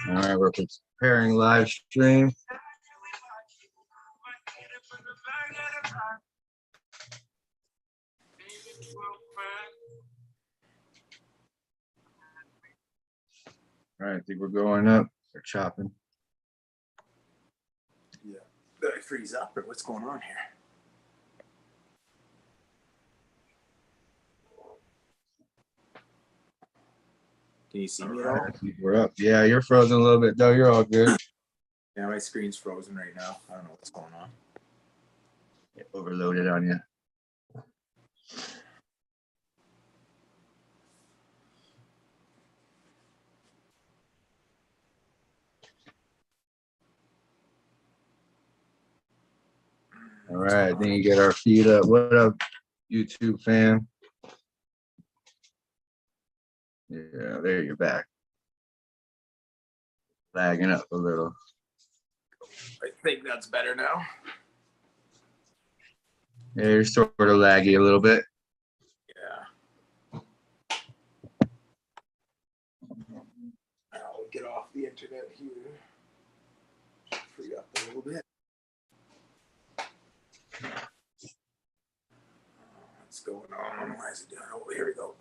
All right, we're preparing live stream. All right, I think we're going up. We're chopping. Yeah. Did I freeze up or what's going on here? Can you see me at all? We're up. Yeah, you're frozen a little bit, though. You're all good. Yeah, my screen's frozen right now. I don't know what's going on. It overloaded on you. All right, then you get our feed up. What up, YouTube fam? Yeah, there you're back. Lagging up a little. I think that's better now. Yeah, you're sort of laggy a little bit. Yeah. I'll get off the internet here. Free up a little bit. What's going on? Why is it doing? Oh, here we go.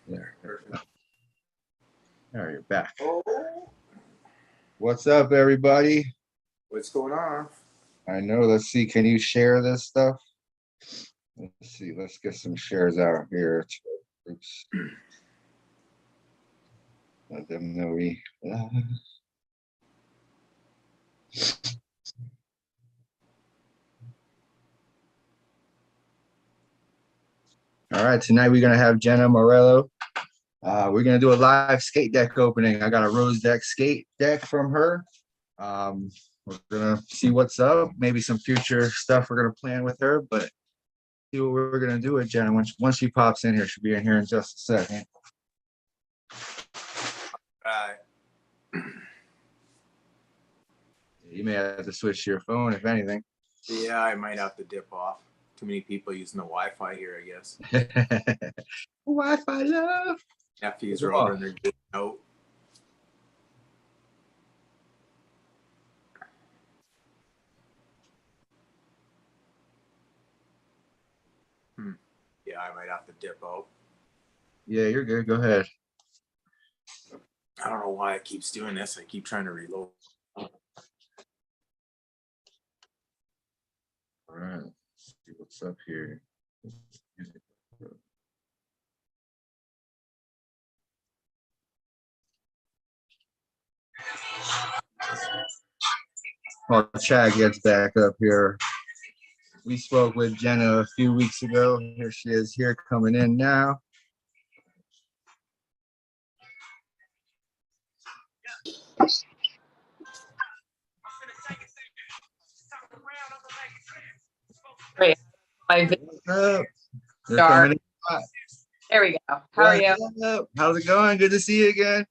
Yeah, Perfect. all right, you're back. Oh, What's up, everybody? what's going on? I know. Let's see. Can you share this stuff? Let's see. Let's get some shares out here. Oops. Let them know we. All right. Tonight we're gonna have Jenna Morello. We're gonna do a live skate deck opening. I got a rose deck skate deck from her. We're gonna see what's up. Maybe some future stuff we're gonna plan with her, but see what we're gonna do with Jenna once she pops in here. She'll be in here in just a second. You may have to switch to your phone if anything. Yeah, I might have to dip off. Too many people using the Wi-Fi here, I guess. Wi-Fi love. Nephews are over and they're getting out. Yeah, I might have to dip out. Yeah, you're good. Go ahead. I don't know why it keeps doing this. I keep trying to reload. All right. Let's see what's up here. While Chad gets back up here, we spoke with Jenna a few weeks ago. Here she is here coming in now. Great. What's up? They're coming in hot. There we go. How are you? Up? How's it going? Good to see you again.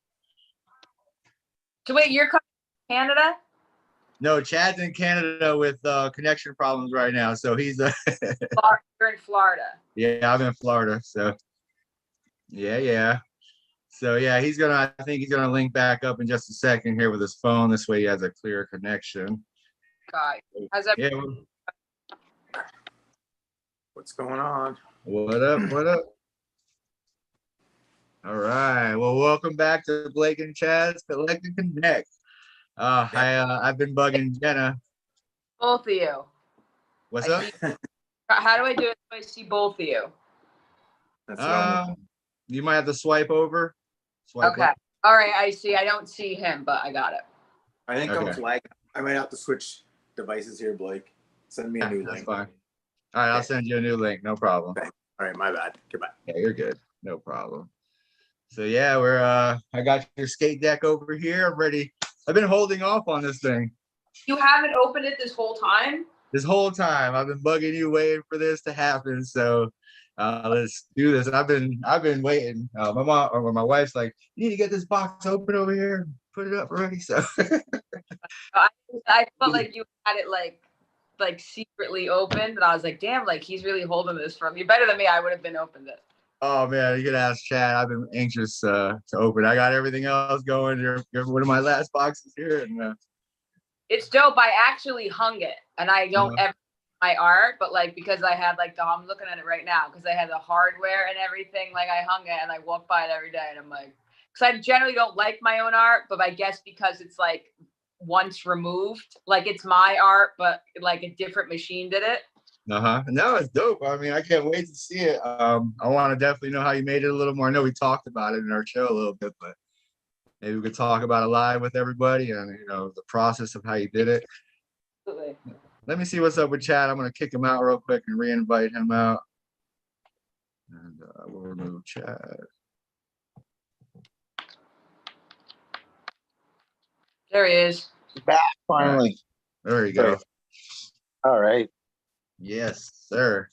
So wait, you're coming to Canada? No, Chad's in Canada with connection problems right now. So he's You're in Florida. yeah, I'm in Florida. So yeah. So yeah, I think he's gonna link back up in just a second here with his phone. This way he has a clear connection. God. How's that? Yeah. What's going on? What up? What up? All right. Well, welcome back to Blake and Chad's Collect and Connect. I've been bugging Jenna. Both of you. What's up? How do I do it so I see both of you? That's you might have to swipe over. Okay. Up. All right. I see. I don't see him, but I got it. I think Okay. I'm flagging. I might have to switch devices here, Blake. Send me a new That's link. fine. All right, I'll send you a new link. No problem. Okay. All right, my bad. Goodbye. Yeah, you're good. No problem. So yeah, I got your skate deck over here. I'm ready. I've been holding off on this thing. You haven't opened it this whole time? This whole time I've been bugging you, waiting for this to happen. So let's do this. I've been waiting. My mom or my wife's like, you need to get this box open over here, put it up already. So I felt like you had it like secretly open, and I was like, damn, like he's really holding this from you. Better than me. I would have been opened it. Oh man, you can ask Chad. I've been anxious to open. I got everything else going. You're one of my last boxes here, and It's dope. I actually hung it, and I don't uh, ever my art, but like because I had like I'm looking at it right now because I had the hardware and everything. Like I hung it and I walk by it every day, and I'm like, because I generally don't like my own art, but I guess because it's like once removed, like it's my art, but like a different machine did it. no, it's dope. I mean, I can't wait to see it. I want to definitely know how you made it a little more. I know we talked about it in our show a little bit, but maybe we could talk about it live with everybody and the process of how you did it. Absolutely. Let me see what's up with Chad. I'm gonna kick him out real quick and re-invite him out. And we'll remove Chad. There he is. Back finally. There you go. All right. Yes, sir.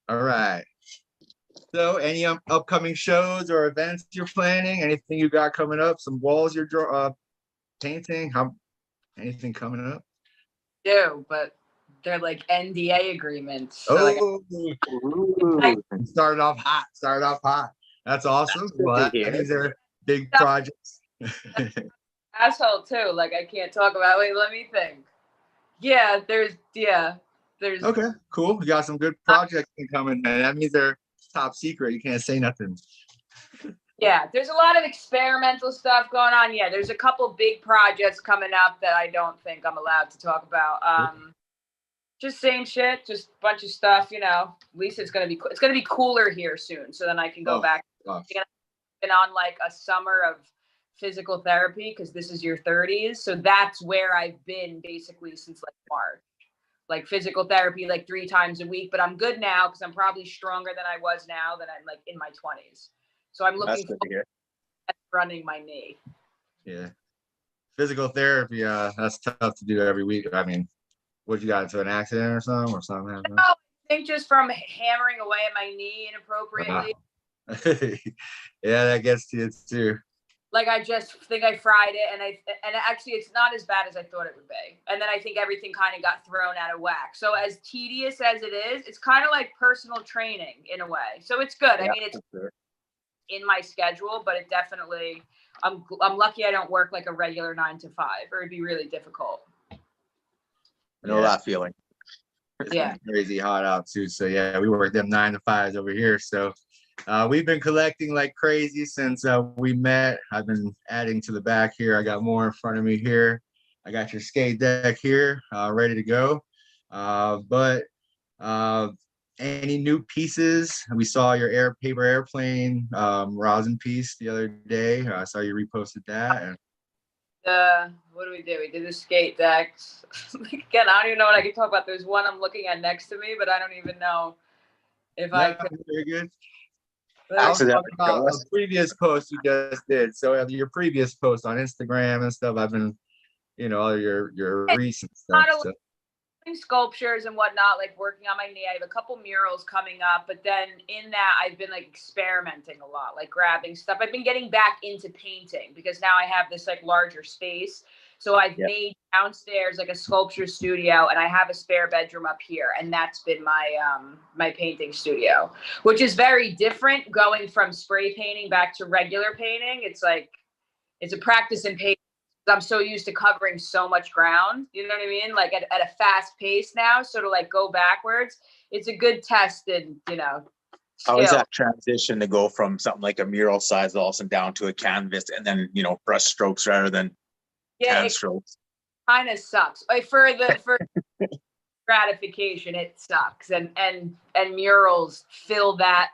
All right. So, any upcoming shows or events you're planning? Anything you got coming up? Some walls you're painting? Anything coming up? Do, but they're like NDA agreements. So like, Started off hot. Started off hot. That's awesome. Well, these are big projects. asshole too. Like I can't talk about. Wait, let me think. There's. Okay, cool. You got some good projects coming, and that means they're top secret. You can't say nothing. Yeah, there's a lot of experimental stuff going on. Yeah, there's a couple big projects coming up that I don't think I'm allowed to talk about. Just same shit, just a bunch of stuff. At least it's gonna be cooler here soon, so then I can go back. Gosh. Been on like a summer of physical therapy because this is your 30s, so that's where I've been basically since like March. Like physical therapy like 3 times a week, but I'm good now because I'm probably stronger than I was now that I'm like in my 20s. So I'm looking forward to running my knee. Yeah. Physical therapy, that's tough to do every week. I mean, what you got into an accident or something happened? No, I think just from hammering away at my knee inappropriately. Yeah, that gets to you too. Like I just think I fried it, and actually it's not as bad as I thought it would be. And then I think everything kind of got thrown out of whack. So as tedious as it is, it's kind of like personal training in a way. So it's good. Yeah, I mean, it's in my schedule, but it definitely. I'm lucky I don't work like a regular 9 to 5, or it'd be really difficult. I know that feeling. It's crazy hot out too. So yeah, we work them 9 to 5s over here. So. We've been collecting like crazy since we met. I've been adding to the back here. I got more in front of me here. I got your skate deck here, ready to go. But any new pieces? We saw your paper airplane rosin piece the other day. I saw you reposted that. And what do? We did the skate decks. Again, I don't even know what I can talk about. There's one I'm looking at next to me, but I don't even know if I could. Very good. I was talking about a previous post you just did. So your previous post on Instagram and stuff, I've been, all your recent stuff. Sculptures and whatnot, like working on my knee. I have a couple murals coming up, but then in that I've been like experimenting a lot, like grabbing stuff. I've been getting back into painting because now I have this like larger space. So I've made downstairs like a sculpture studio, and I have a spare bedroom up here, and that's been my my painting studio, which is very different going from spray painting back to regular painting. It's like it's a practice in painting. I'm so used to covering so much ground, you know what I mean? Like at a fast pace now. So to like go backwards, it's a good test in, skill. How is that transition to go from something like a mural size all of a sudden down to a canvas and then, brush strokes rather than hand strokes? Kind of sucks. Like for gratification, it sucks. And murals fill that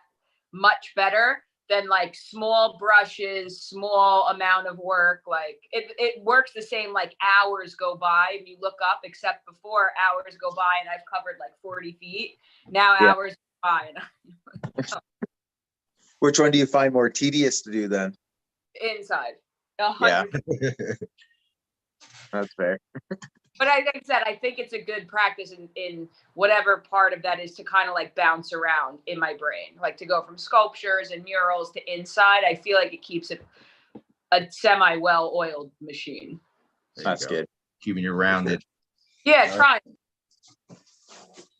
much better than like small brushes, small amount of work. Like it works the same, like hours go by and you look up, except before hours go by and I've covered like 40 feet. Now hours go by. Which one do you find more tedious to do then? Inside. 100%. Yeah. That's fair. But like I said, I think it's a good practice in whatever part of that is to kind of like bounce around in my brain, like to go from sculptures and murals to inside. I feel like it keeps it a semi well-oiled machine. That's good. Keeping you rounded. Yeah, trying.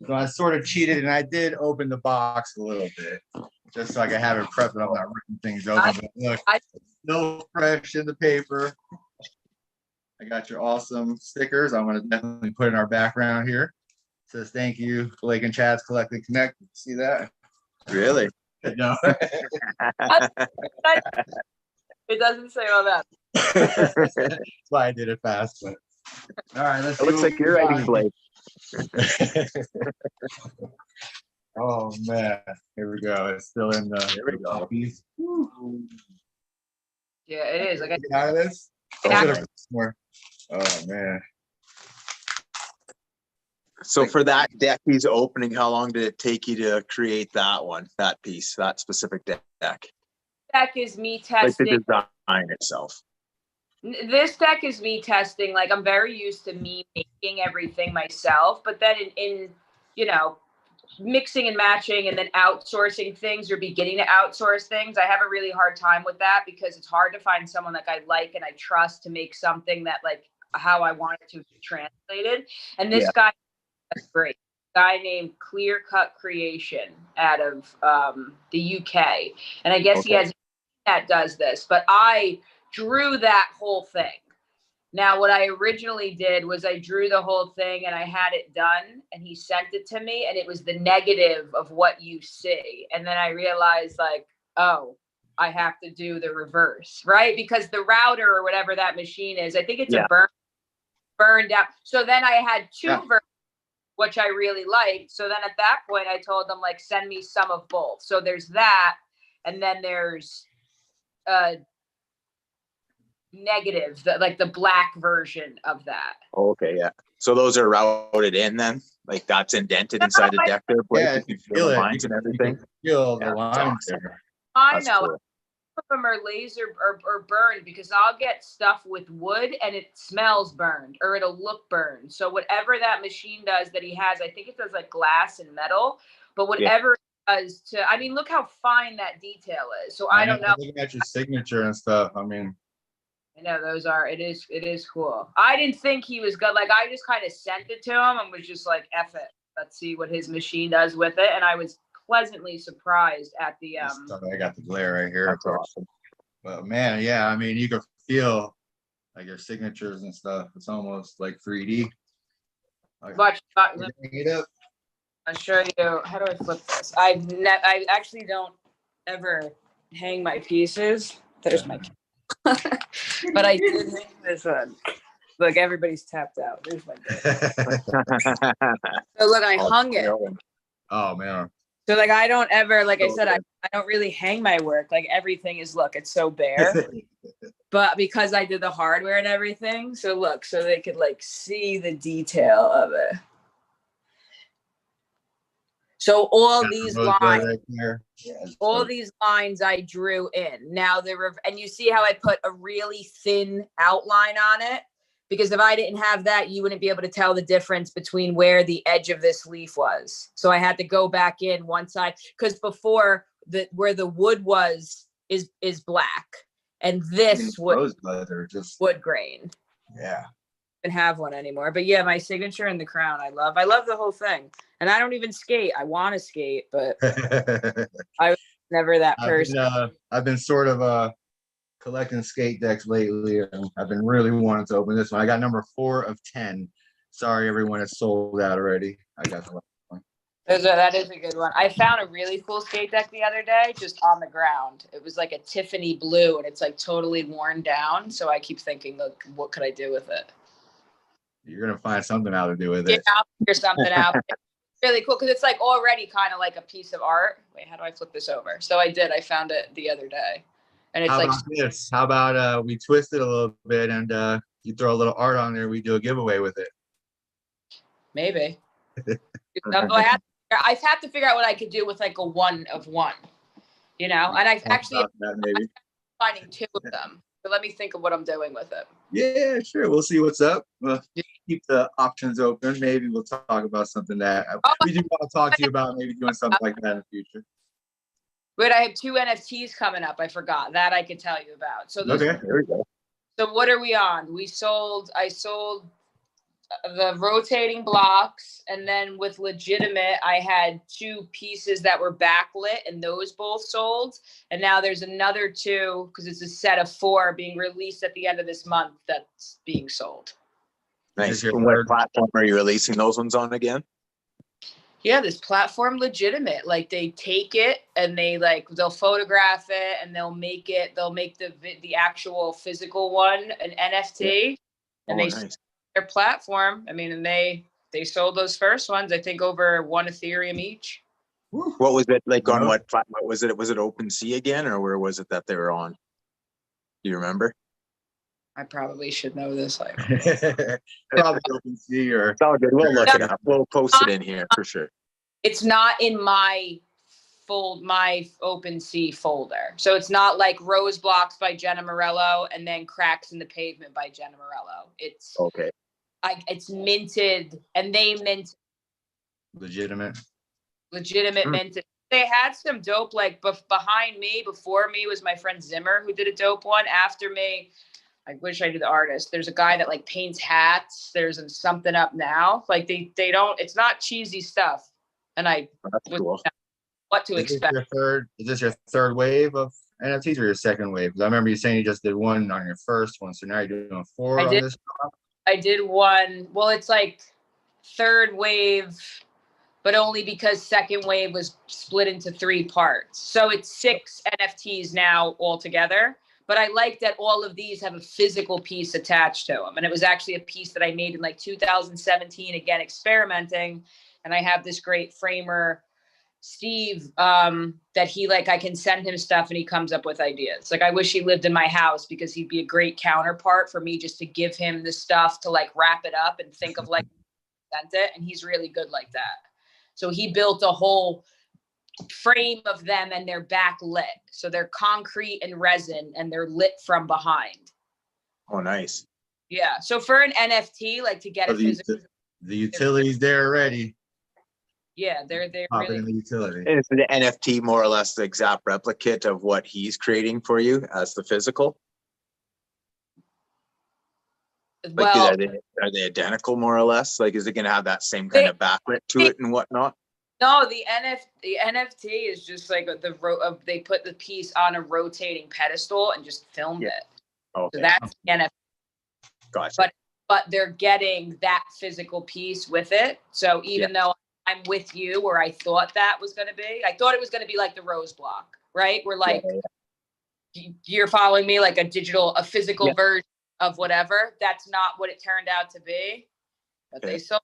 So I sort of cheated and I did open the box a little bit just so I could have it prepped and I'm not ripping things open. But look, no fresh in the paper. I got your awesome stickers. I'm going to definitely put in our background here. It says thank you, Blake and Chad's Collect and Connect. See that? Really? No. It doesn't say all that. That's why I did it fast. But all right, let's It looks like you're ready, Blake. Oh man, here we go. It's still in the. Here we go. Piece. Yeah, it is. Like I Get out of this. More. Oh man. So for that deck he's opening, how long did it take you to create that one, that piece, that specific deck? deck is me Like the testing. design itself. This deck is me testing. Like I'm very used to me making everything myself, but then in you know, mixing and matching and then outsourcing things or beginning to outsource things, I have a really hard time with that because it's hard to find someone like I like and I trust to make something that like how I want it to be translated. And this guy, that's great. Guy named Clear Cut Creation out of the UK, and I guess he has that does this, but I drew that whole thing. Now, what I originally did was I drew the whole thing and I had it done and he sent it to me and it was the negative of what you see. And then I realized like, oh, I have to do the reverse, right? Because the router or whatever that machine is, I think it's a burned out. So then I had two versions, which I really liked. So then at that point I told them like, send me some of both. So there's that. And then there's negative, like the black version of that. Okay, yeah. So those are routed in then? Like that's indented inside the deck there? Yeah, you can feel the lines and everything? Feel the lines there. I know. Cool. Some of them are laser or burned because I'll get stuff with wood and it smells burned or it'll look burned. So whatever that machine does that he has, I think it does like glass and metal, but whatever it does to, I mean, look how fine that detail is. So I don't know. Looking at your signature and stuff. I mean, I know those are, it is cool. I didn't think he was good. Like I just kind of sent it to him and was just like, F it. Let's see what his machine does with it. And I was pleasantly surprised at the I got the glare right here. That's awesome. But man, yeah, I mean you can feel like your signatures and stuff. It's almost like 3D. Watch I'll show you. How do I flip this? I actually don't ever hang my pieces. There's my but I did hang this one. Look, everybody's tapped out. There's my so look, I hung it. Oh man. So like I don't ever, like I said, I don't really hang my work. Like everything is, look, it's so bare. But because I did the hardware and everything, so look, so they could like see the detail of it. So all these lines, all these lines I drew in. Now and you see how I put a really thin outline on it? Because if I didn't have that, you wouldn't be able to tell the difference between where the edge of this leaf was. So I had to go back in one side because before where the wood was is black, and this wood grain. Yeah. I don't have one anymore, but yeah, my signature and the crown. I love the whole thing, and I don't even skate. I want to skate, but I was never that person. I've been sort of collecting skate decks lately, and I've been really wanting to open this one. I got number 4 of 10. Sorry, everyone, it's sold out already. I got the last one. That is a good one. I found a really cool skate deck the other day, just on the ground. It was like a Tiffany blue, and it's like totally worn down. So I keep thinking, look, what could I do with it? You're gonna find something out to do with it. Yeah, I'll figure something out. It's really cool because it's like already kind of like a piece of art. Wait, how do I flip this over? So I found it the other day. And it's How about this? How about we twist it a little bit and you throw a little art on there, we do a giveaway with it. Maybe. I have to figure out what I could do with like a 1 of 1, you know, and I've actually finding 2 of them. So let me think of what I'm doing with it. Yeah, sure. We'll see what's up. We'll keep the options open. Maybe we'll talk about something that we do want to talk to you about, maybe doing something like that in the future. Wait, I have 2 NFTs coming up. I forgot that I could tell you about. So okay, there we go. So what are we on? I sold the rotating blocks, and then with legitimate, I had 2 pieces that were backlit, and those both sold. And now there's another 2 because it's a set of 4 being released at the end of this month that's being sold. Nice. your And what third- platform are you releasing those ones on again? Yeah, this platform legitimate. Like they take it and they'll photograph it and they'll make the actual physical one an NFT, and they Nice. their platform. I mean, and they sold those first ones, I think, over 1 Ethereum each. What was it like on Wow. what platform? Was it OpenSea again, or where was it that they were on? Do you remember? I probably should know this. Like, Probably OpenSea or It's all good. We'll look it up. We'll post it in here for sure. it's not in my OpenSea folder, so it's not like Rose Blocks by Jenna Morello and then Cracks in the Pavement by Jenna Morello. It's Okay. it's minted, and they mint legitimate. minted. They had some dope, like behind me, before me was my friend Zimmer, who did a dope one. After me, I wish I knew the artist. There's a guy that like paints hats. There's something up now. Like they don't, it's not cheesy stuff. And I That's cool. what to expect. Is this your third wave of NFTs or your second wave? Because I remember you saying you just did one on your first one, so now you're doing 4 on this. I did one. Well, it's like third wave, but only because second wave was split into 3 parts. So it's 6 NFTs now altogether. But I like that all of these have a physical piece attached to them. And it was actually a piece that I made in like 2017, again, experimenting. And I have this great framer, Steve, that he I can send him stuff and he comes up with ideas. Like I wish he lived in my house because he'd be a great counterpart for me just to give him the stuff to like wrap it up and think of present it. And he's really good like that. So he built a whole frame of them and they're backlit. So they're concrete and resin and they're lit from behind. Oh, nice. Yeah. So for an NFT, like to get The utilities there already. Yeah, they're Pop it really in the utility. And is the NFT more or less the exact replicate of what he's creating for you as the physical? Like, well. are they identical more or less? Like, is it going to have that same kind of backlit to it and whatnot? No, the NFT is just like they put the piece on a rotating pedestal and just filmed it. Okay. So that's the NFT. Gotcha. But they're getting that physical piece with it. So even though I'm with you where I thought that was going to be, I thought it was going to be like the Rose Block, right? Where like you're following me, like a physical version of whatever. That's not what it turned out to be. But they still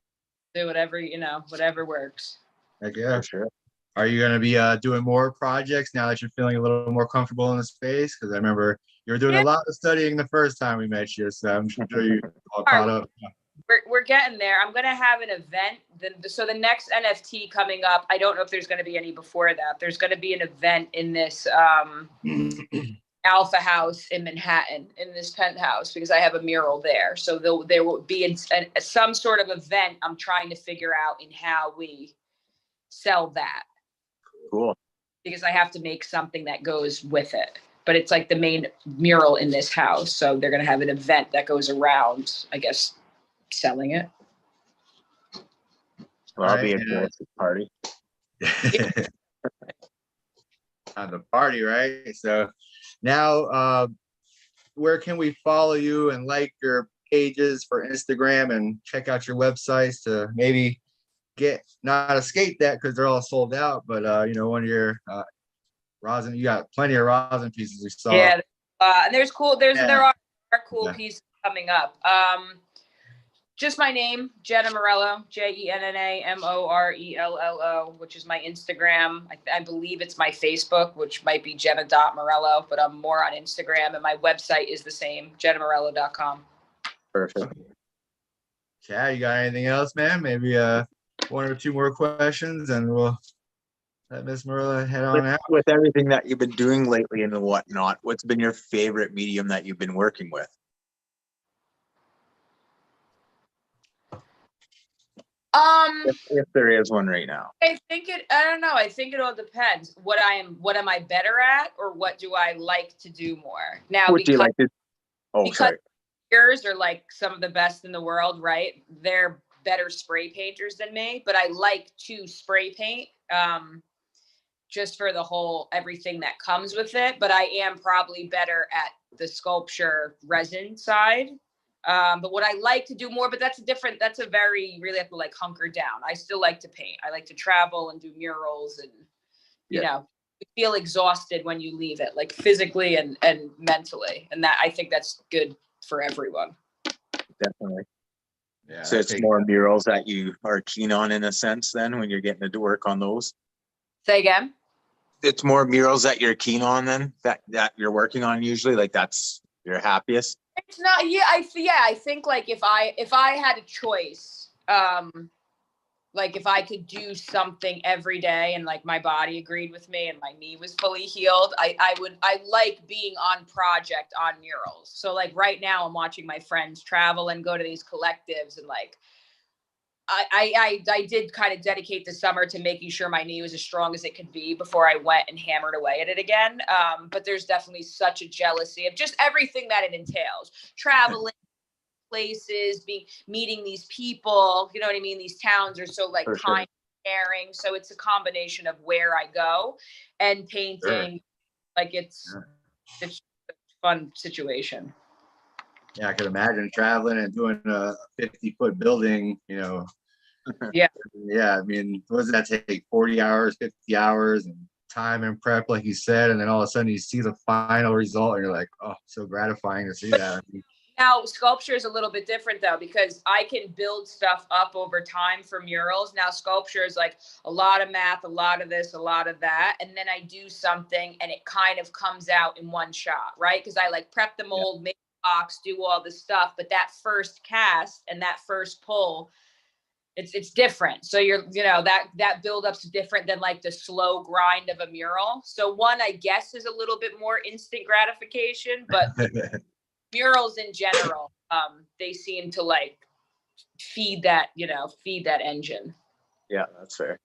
do whatever, whatever works. Heck yeah. For sure. Are you going to be doing more projects now that you're feeling a little more comfortable in the space? Because I remember you were doing a lot of studying the first time we met you, so I'm sure you all caught up. We're getting there. I'm going to have an event. So the next NFT coming up, I don't know if there's going to be any before that. There's going to be an event in this Alpha House in Manhattan, in this penthouse, because I have a mural there. So there will be some sort of event I'm trying to figure out in how we sell that. Cool. Because I have to make something that goes with it. But it's like the main mural in this house. So they're going to have an event that goes around, I guess, selling it. Well, I'll be at the party. On the party, right? So now, where can we follow you and like your pages for Instagram and check out your websites to maybe get not a skate deck because they're all sold out, but one of your rosin. You got plenty of rosin pieces we saw. Yeah, and there are cool pieces coming up. Just my name, Jenna Morello, JennaMorello, which is my Instagram. I believe it's my Facebook, which might be Jenna.Morello, but I'm more on Instagram, and my website is the same, JennaMorello.com. Perfect. Chad, you got anything else, man? Maybe 1 or 2 more questions, and we'll let Miss Morello head on out. With everything that you've been doing lately and whatnot, what's been your favorite medium that you've been working with? If there is one right now. I don't know. I think it all depends. What am I better at, or what do I like to do more? Now, What do you like to? Oh, sorry. Yours are like some of the best in the world, right? They're better spray painters than me, but I like to spray paint just for the whole everything that comes with it. But I am probably better at the sculpture resin side. But what I like to do more, but that's a very, really have to like hunker down. I still like to paint. I like to travel and do murals and, you know, you feel exhausted when you leave it, like physically and mentally. And that, I think that's good for everyone. Definitely. Yeah. So it's more murals that you are keen on in a sense then when you're getting to work on those? Say again? It's more murals that you're keen on then that you're working on usually, like that's your happiest? It's not, I think like if I had a choice, like if I could do something every day and like my body agreed with me and my knee was fully healed, I like being on project on murals. So like right now I'm watching my friends travel and go to these collectives, and like I did kind of dedicate the summer to making sure my knee was as strong as it could be before I went and hammered away at it again. But there's definitely such a jealousy of just everything that it entails. Traveling places, meeting these people, you know what I mean? These towns are so like kind, caring. So it's a combination of where I go and painting. Like it's a fun situation. Yeah, I could imagine traveling and doing a 50-foot building, you know. Yeah. Yeah, I mean, what does that take? 40 hours, 50 hours, and time and prep, like you said, and then all of a sudden you see the final result, and you're like, oh, so gratifying to see that. Now, sculpture is a little bit different though, because I can build stuff up over time for murals. Now, sculpture is like a lot of math, a lot of this, a lot of that. And then I do something and it kind of comes out in one shot, right? Because I like prep the mold, make the box, do all the stuff. But that first cast and that first pull, it's different. So that build-up's different than like the slow grind of a mural. So one, I guess, is a little bit more instant gratification, but murals in general, they seem to like feed that engine. Yeah, that's fair.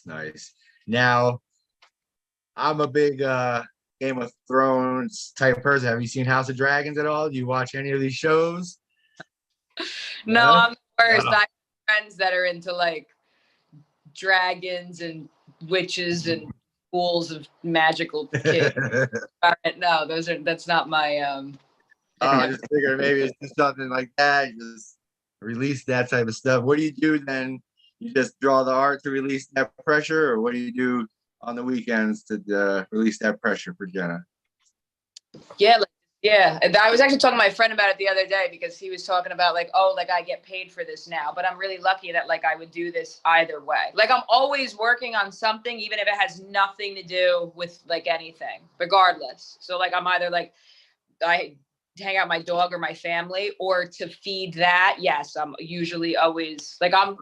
Nice. Now, I'm a big Game of Thrones type person. Have you seen House of Dragons at all? Do you watch any of these shows? No, I'm the worst. I have friends that are into like dragons and witches and schools of magical kids. No, that's not my I just figured maybe it's just something like that. You just release that type of stuff. What do you do then? You just draw the art to release that pressure, or what do you do on the weekends to release that pressure for Jenna? Yeah. And I was actually talking to my friend about it the other day, because he was talking about like, oh, like I get paid for this now, but I'm really lucky that like I would do this either way. Like I'm always working on something, even if it has nothing to do with like anything, regardless. So like I'm either like I hang out with my dog or my family, or to feed that. Yes, I'm usually always like I'm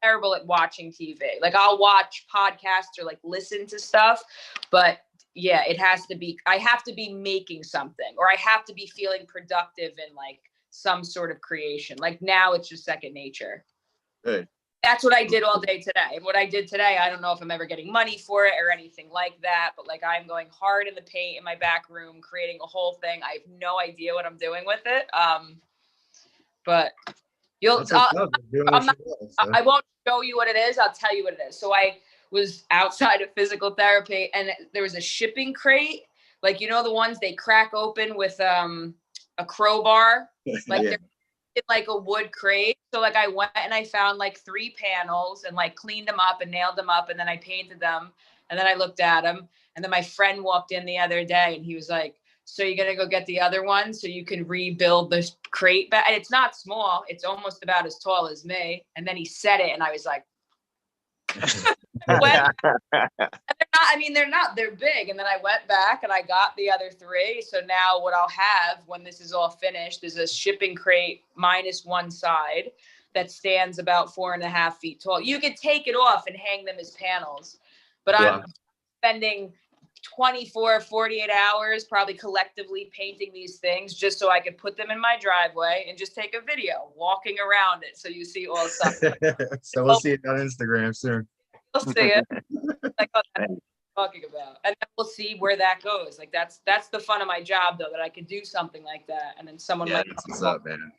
terrible at watching TV. Like I'll watch podcasts or like listen to stuff, but yeah, I have to be making something, or I have to be feeling productive in like some sort of creation. Like now it's just second nature. Good. That's what I did all day today. And what I did today, I don't know if I'm ever getting money for it or anything like that, but like I'm going hard in the paint in my back room, creating a whole thing. I have no idea what I'm doing with it. But I won't show you what it is. I'll tell you what it is. So I was outside of physical therapy, and there was a shipping crate, like, you know, the ones they crack open with a crowbar, like they're in like a wood crate. So like I went and I found like 3 panels and like cleaned them up and nailed them up, and then I painted them, and then I looked at them, and then my friend walked in the other day and he was like, so you're going to go get the other one so you can rebuild this crate back? And it's not small. It's almost about as tall as me. And then he said it and I was like, they're big. And then I went back and I got the other 3. So now what I'll have when this is all finished is a shipping crate minus one side that stands about 4.5 feet tall. You could take it off and hang them as panels, but I'm spending 24, 48 hours probably collectively painting these things just so I could put them in my driveway and just take a video walking around it. So you see all stuff. So we'll see it on Instagram soon. We'll see it. Like, talking about. And then we'll see where that goes. Like that's the fun of my job, though, that I could do something like that, and then someone might. That's what's up, man.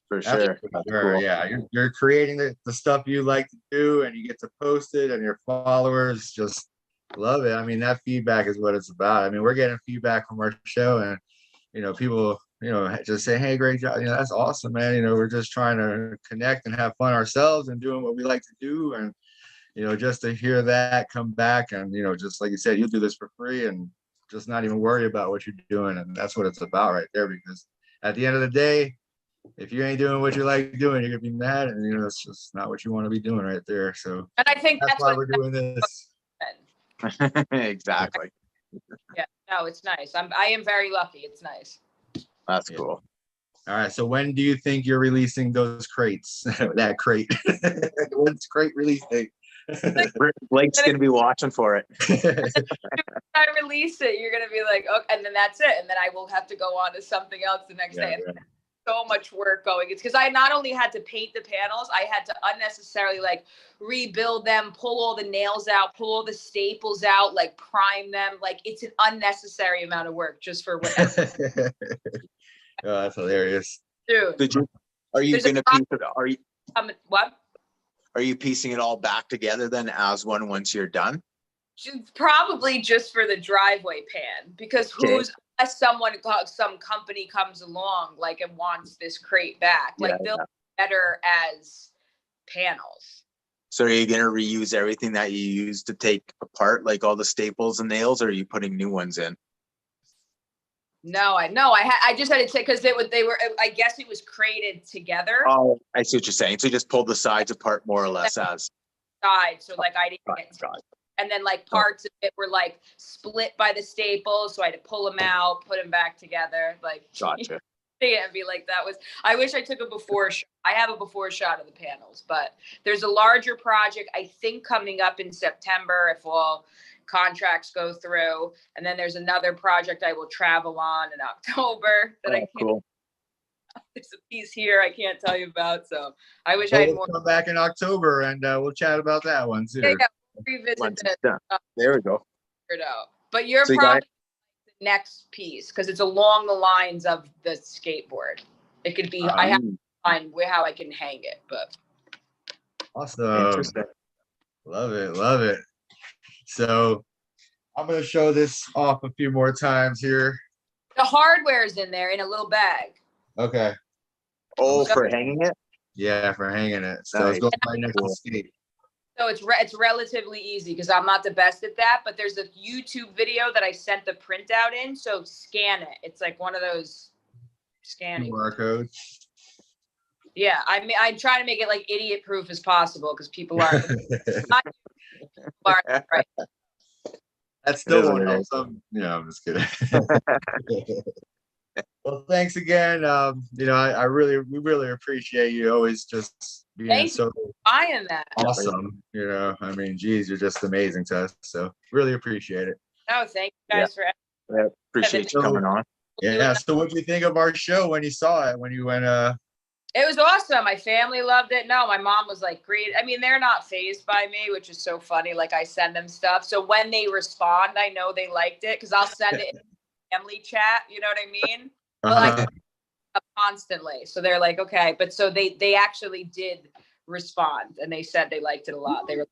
For sure. For That's sure. cool. Yeah, you're creating the stuff you like to do, and you get to post it, and your followers just love it. I mean, that feedback is what it's about. I mean, we're getting feedback from our show, and people, just say, "Hey, great job! That's awesome, man." We're just trying to connect and have fun ourselves and doing what we like to do, and just to hear that come back, and just like you said, you do this for free, and just not even worry about what you're doing, and that's what it's about right there. Because at the end of the day, if you ain't doing what you like doing, you're gonna be mad, and it's just not what you want to be doing right there. So And I think that's why we're doing this. Exactly. Yeah, no, it's nice. I am very lucky. It's nice. That's Yeah. cool. All right. So when do you think you're releasing those crates? That crate. When's crate release date? Blake's gonna be watching for it. If I release it, you're gonna be like, okay, and then that's it, and then I will have to go on to something else the next day. Yeah. So much work going. It's because I not only had to paint the panels, I had to unnecessarily like rebuild them, pull all the nails out, pull all the staples out, like prime them. Like it's an unnecessary amount of work just for whatever. Oh, that's hilarious. Dude. Are you There's a gonna piece it? What? Are you piecing it all back together then as one once you're done? Probably just for the driveway pan, because unless some company comes along like and wants this crate back, like they'll be better as panels. So are you gonna reuse everything that you used to take apart, like all the staples and nails, or are you putting new ones in? No, I just had to take because they were. I guess it was crated together. Oh, I see what you're saying. So you just pulled the sides apart more or less as sides. So like I didn't get. And then like parts of it were like split by the staples, so I had to pull them out, put them back together. Like, gotcha. And be like, that was. I wish I took a before shot. I have a before shot of the panels, but there's a larger project I think coming up in September if all contracts go through, and then there's another project I will travel on in October that I can't. Cool. There's a piece here I can't tell you about, so I wish I had more. Come back in October and we'll chat about that one too. Yeah. Revisit this. There we go. But you're probably the next piece because it's along the lines of the skateboard. It could be. I have to find how I can hang it, but awesome. Interesting. Love it. So I'm gonna show this off a few more times here. The hardware is in there in a little bag. Okay. Oh, for hanging it? Yeah, for hanging it. So it's going right next to the skate. So it's relatively easy because I'm not the best at that, but there's a YouTube video that I sent the printout in. So scan it. It's like one of those scanning QR codes. Yeah, I mean, I try to make it like idiot proof as possible because people are not right. That's still won't help some. I'm just kidding. Well, thanks again. We really appreciate you always just being so buying that. Awesome. I mean, geez, you're just amazing to us. So really appreciate it. No, thank you guys for appreciate you coming on. Yeah. So what do you think of our show when you saw it, when you went It was awesome. My family loved it. No, my mom was like, great. I mean, they're not fazed by me, which is so funny. Like I send them stuff. So when they respond, I know they liked it because I'll send it in the family chat. You know what I mean? Like constantly. So they're like, okay. But so they actually did respond and they said they liked it a lot. They were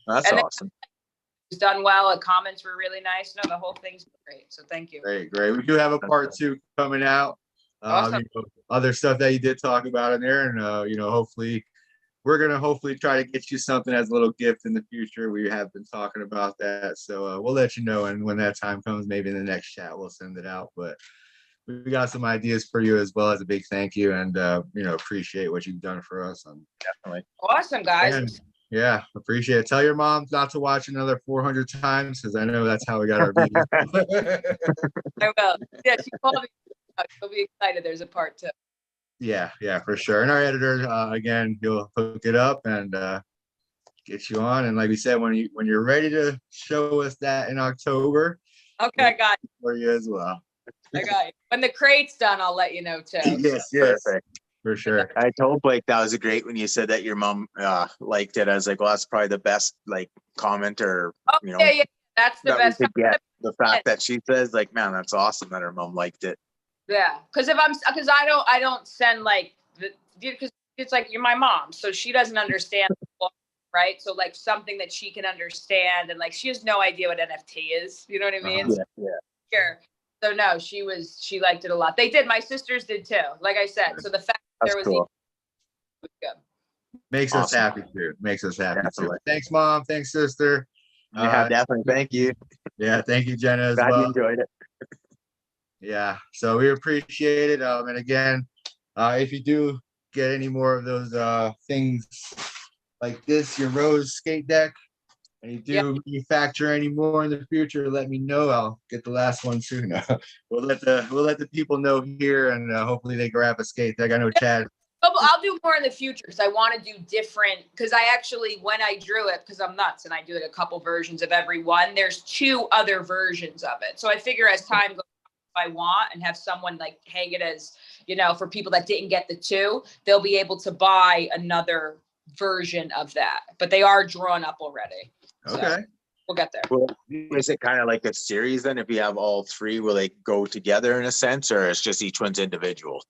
That's awesome. It was done well. The comments were really nice. No, the whole thing's great. So thank you. Great. We do have a part 2 coming out. Awesome. Other stuff that you did talk about in there, and hopefully we're gonna try to get you something as a little gift in the future. We have been talking about that, so we'll let you know, and when that time comes, maybe in the next chat we'll send it out. But we got some ideas for you as well as a big thank you, and appreciate what you've done for us. Definitely awesome, guys. And, yeah, appreciate it. Tell your mom not to watch another 400 times because I know that's how we got our videos. I will. Yeah, she called me. She'll be excited. There's a part 2. Yeah, for sure. And our editor, again, he'll hook it up and get you on. And like we said, when you're ready to show us that in October, okay, I got you. For you as well. I got you. When the crate's done, I'll let you know too. Yes, perfect. For sure. I told Blake that was great when you said that your mom liked it. I was like, well, that's probably the best comment or Yeah. That's the that we best. could get. The fact that she says like, man, that's awesome that her mom liked it. Yeah, because I don't send like because it's like you're my mom, so she doesn't understand, right? So like something that she can understand, and like she has no idea what NFT is. You know what I mean? Yeah. Sure. So no, she liked it a lot. They did. My sisters did too. Like I said, so the fact that That's there was cool. was good. Makes us Awesome. happy too. Makes us happy Definitely. too. Thanks, Mom. Thanks, sister. Yeah, definitely. Thank you. Yeah, thank you, Jenna, as Glad you well. enjoyed it. Yeah, so we appreciate it. And again, if you do get any more of those things like this, your Rose skate deck, and you do manufacture any more in the future, let me know. I'll get the last one soon. We'll let the people know here, and hopefully they grab a skate deck. I know Chad. Oh, but I'll do more in the future because I want to do different. Because I actually, when I drew it, because I'm nuts and I do like a couple versions of every one. There's 2 other versions of it. So I figure as time goes, if I want and have someone like hang it as, for people that didn't get the 2, they'll be able to buy another version of that. But they are drawn up already. So Okay. we'll get there. Well, is it kind of like a series then? If you have all 3, will they go together in a sense, or it's just each one's individual?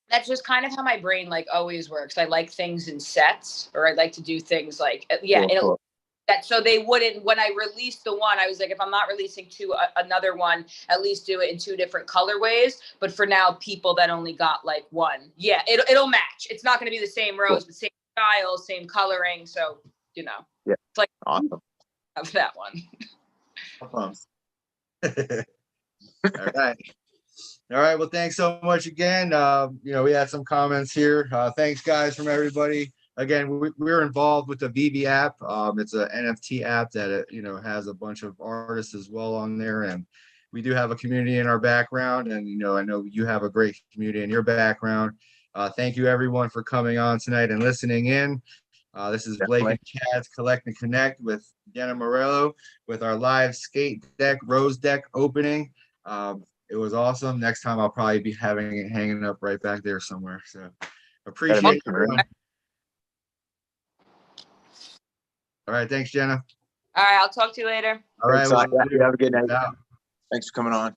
That's just kind of how my brain like always works. I like things in sets, or I like to do things like, Cool. that so they wouldn't, when I released the one, I was like, if I'm not releasing another one, at least do it in 2 different colorways. But for now, people that only got like one, it'll match. It's not going to be the same rose, but same style, same coloring. So, Yeah. it's like Awesome. of that one. All right. All right. Well, thanks so much again. We had some comments here. Thanks, guys, from everybody. Again, we're involved with the VV app. It's an NFT app that has a bunch of artists as well on there, and we do have a community in our background. And I know you have a great community in your background. Thank you, everyone, for coming on tonight and listening in. This is Blake and Chad's Collect and Connect with Jenna Morello with our live skate deck, Rose deck opening. It was awesome. Next time I'll probably be having it hanging up right back there somewhere. So appreciate it. All right. Thanks, Jenna. All right. I'll talk to you later. All right. You have a good night. Thanks for coming on.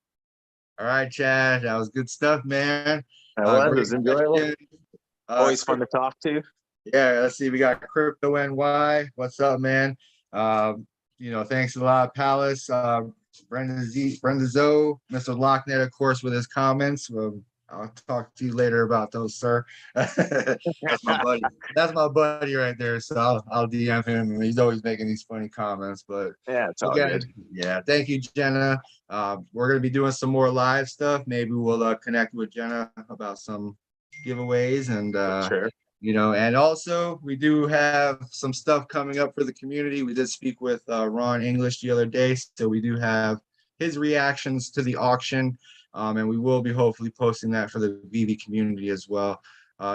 All right, Chad. That was good stuff, man. It was enjoyable. Always fun to talk to. Yeah, let's see. We got Crypto NY. What's up, man? Thanks a lot, Palace. Brenda Zoe, Mr. Locknet, of course, with his comments. I'll talk to you later about those, sir. That's my buddy. That's my buddy right there. So I'll DM him. He's always making these funny comments. But yeah, it's all good. Yeah, thank you, Jenna. We're gonna be doing some more live stuff. Maybe we'll connect with Jenna about some giveaways and sure. And also we do have some stuff coming up for the community. We did speak with Ron English the other day, so we do have his reactions to the auction, and we will be hopefully posting that for the VV community as well.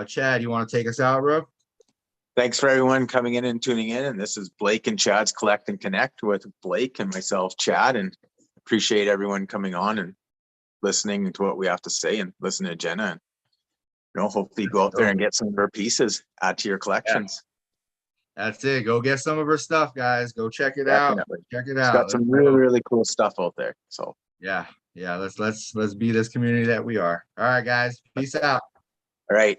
Chad, you want to take us out, bro? Thanks for everyone coming in and tuning in. And this is Blake and Chad's Collect and Connect with Blake and myself, Chad, and appreciate everyone coming on and listening to what we have to say and listening to Jenna. And hopefully go out there and get some of her pieces, add to your collections. Yeah. That's it. Go get some of her stuff, guys. Go check it out. Check it out. She's got some really, really cool stuff out there. So yeah. Let's be this community that we are. All right, guys. Peace out. All right.